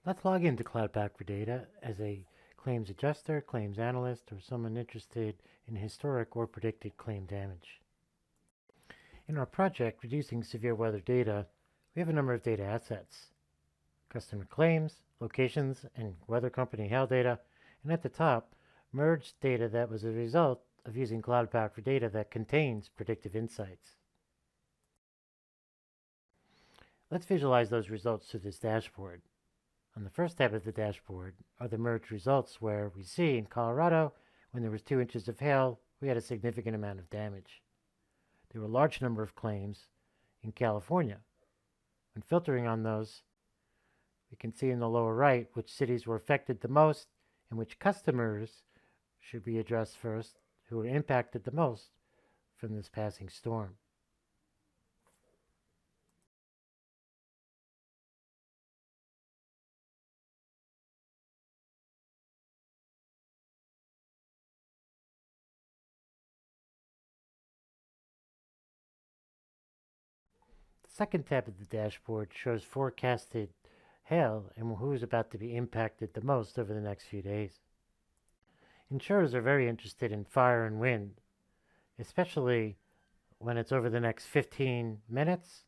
Let's log into Cloud Pack for Data as a claims adjuster, claims analyst, or someone interested in historic or predicted claim damage. In our project, Reducing Severe Weather Data, we have a number of data assets: customer claims, locations, and weather company hail data, and at the top, merged data that was a result of using Cloud Pack for Data that contains predictive insights. Let's visualize those results through this dashboard. On the first tab of the dashboard are the merged results, where we see in Colorado, when there was 2 inches of hail, we had a significant amount of damage. There were a large number of claims in California. When filtering on those, we can see in the lower right which cities were affected the most and which customers should be addressed first, who were impacted the most from this passing storm. The second tab of the dashboard shows forecasted hail and who is about to be impacted the most over the next few days. Insurers are very interested in fire and wind, especially when it's over the next 15 minutes,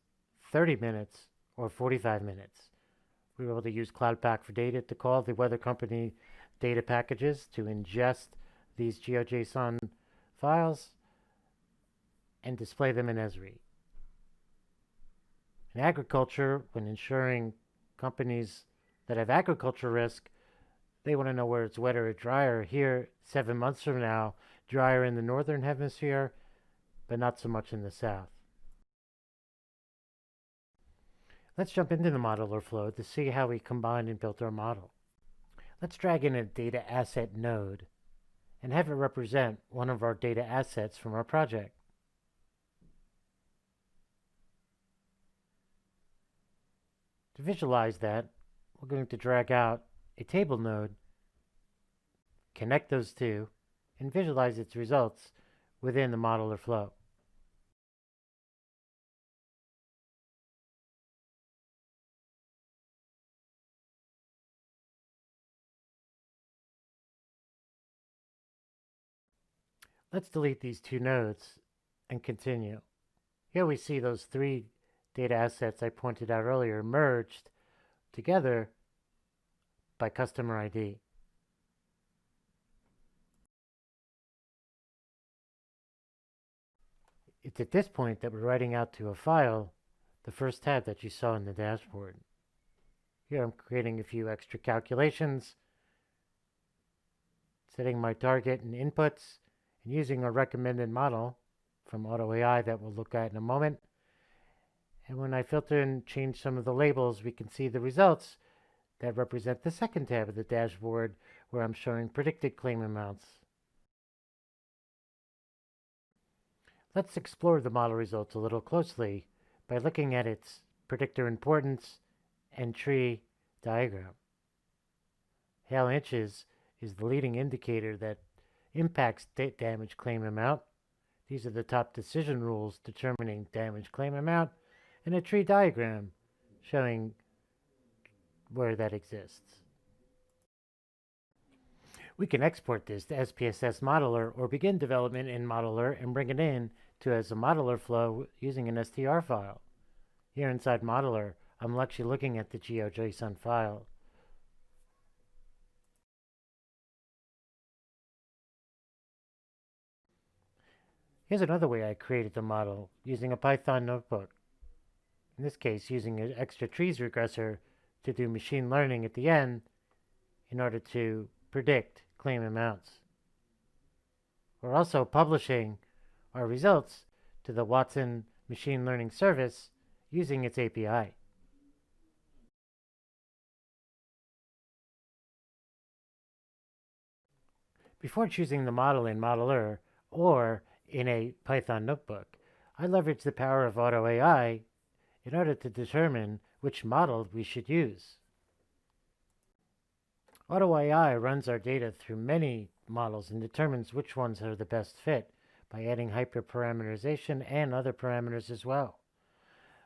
30 minutes, or 45 minutes. We were able to use Cloud Pack for Data to call the weather company data packages to ingest these GeoJSON files and display them in Esri. In agriculture, when insuring companies that have agriculture risk, they want to know where it's wetter or drier. Here, 7 months from now, drier in the northern hemisphere, but not so much in the south. Let's jump into the modeler flow to see how we combined and built our model. Let's drag in a data asset node and have it represent one of our data assets from our project. To visualize that, we're going to drag out a table node, connect those two, and visualize its results within the modeler flow. Let's delete these two nodes and continue. Here we see those 3 data assets I pointed out earlier merged together by customer ID. It's at this point that we're writing out to a file the first tab that you saw in the dashboard. Here I'm creating a few extra calculations, setting my target and inputs, and using a recommended model from AutoAI that we'll look at in a moment. And when I filter and change some of the labels, we can see the results that represent the second tab of the dashboard, where I'm showing predicted claim amounts. Let's explore the model results a little closely by looking at its predictor importance and tree diagram. Hail inches is the leading indicator that impacts damage claim amount. These are the top decision rules determining damage claim amount, and a tree diagram showing where that exists. We can export this to SPSS Modeler or begin development in Modeler and bring it in to as a Modeler flow using an str file. Here inside Modeler, I'm actually looking at the GeoJSON file. Here's another way I created the model using a Python notebook. In this case, using an extra trees regressor to do machine learning at the end in order to predict claim amounts. We're also publishing our results to the Watson machine learning service using its API. Before choosing the model in Modeler or in a Python notebook, I leveraged the power of AutoAI in order to determine which model we should use. AutoAI runs our data through many models and determines which ones are the best fit by adding hyperparameterization and other parameters as well.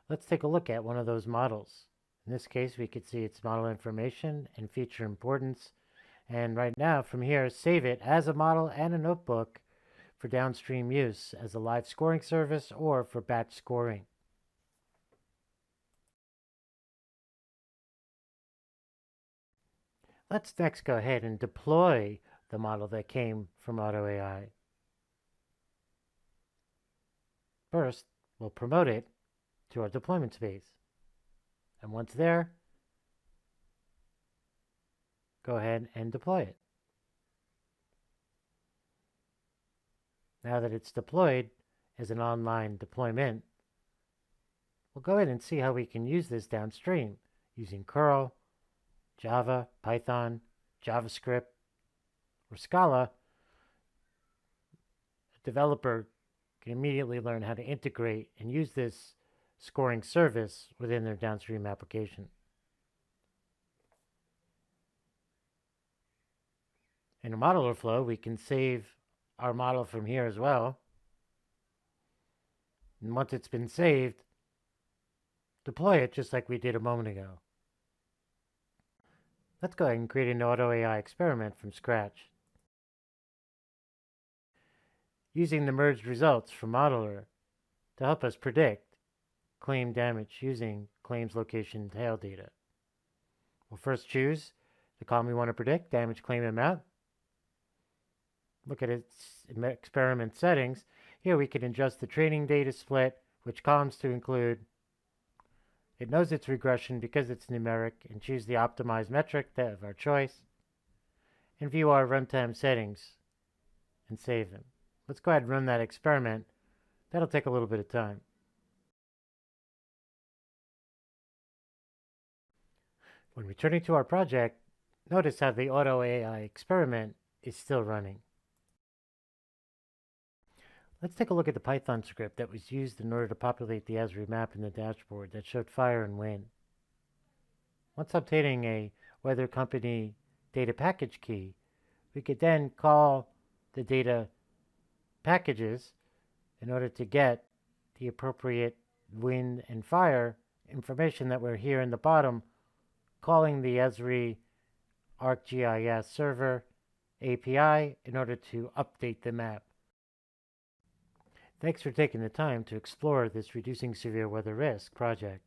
Let's take a look at one of those models. In this case, we could see its model information and feature importance. And right now, from here, save it as a model and a notebook for downstream use as a live scoring service or for batch scoring. Let's next go ahead and deploy the model that came from AutoAI. First, we'll promote it to our deployment space. And once there, go ahead and deploy it. Now that it's deployed as an online deployment, we'll go ahead and see how we can use this downstream using curl, Java, Python, JavaScript, or Scala. A developer can immediately learn how to integrate and use this scoring service within their downstream application. In a modeler flow, we can save our model from here as well. And once it's been saved, deploy it just like we did a moment ago. Let's go ahead and create an AutoAI experiment from scratch. Using the merged results from Modeler to help us predict claim damage using claims location tail data. We'll first choose the column we want to predict, damage claim amount. Look at its experiment settings. Here we can adjust the training data split, which columns to include. It knows its regression because it's numeric, and choose the optimized metric of our choice, and view our runtime settings and save them. Let's go ahead and run that experiment. That'll take a little bit of time. When returning to our project, notice how the AutoAI experiment is still running. Let's take a look at the Python script that was used in order to populate the Esri map in the dashboard that showed fire and wind. Once obtaining a weather company data package key, we could then call the data packages in order to get the appropriate wind and fire information that we're here in the bottom, calling the Esri ArcGIS server API in order to update the map. Thanks for taking the time to explore this Reducing Severe Weather Risk project.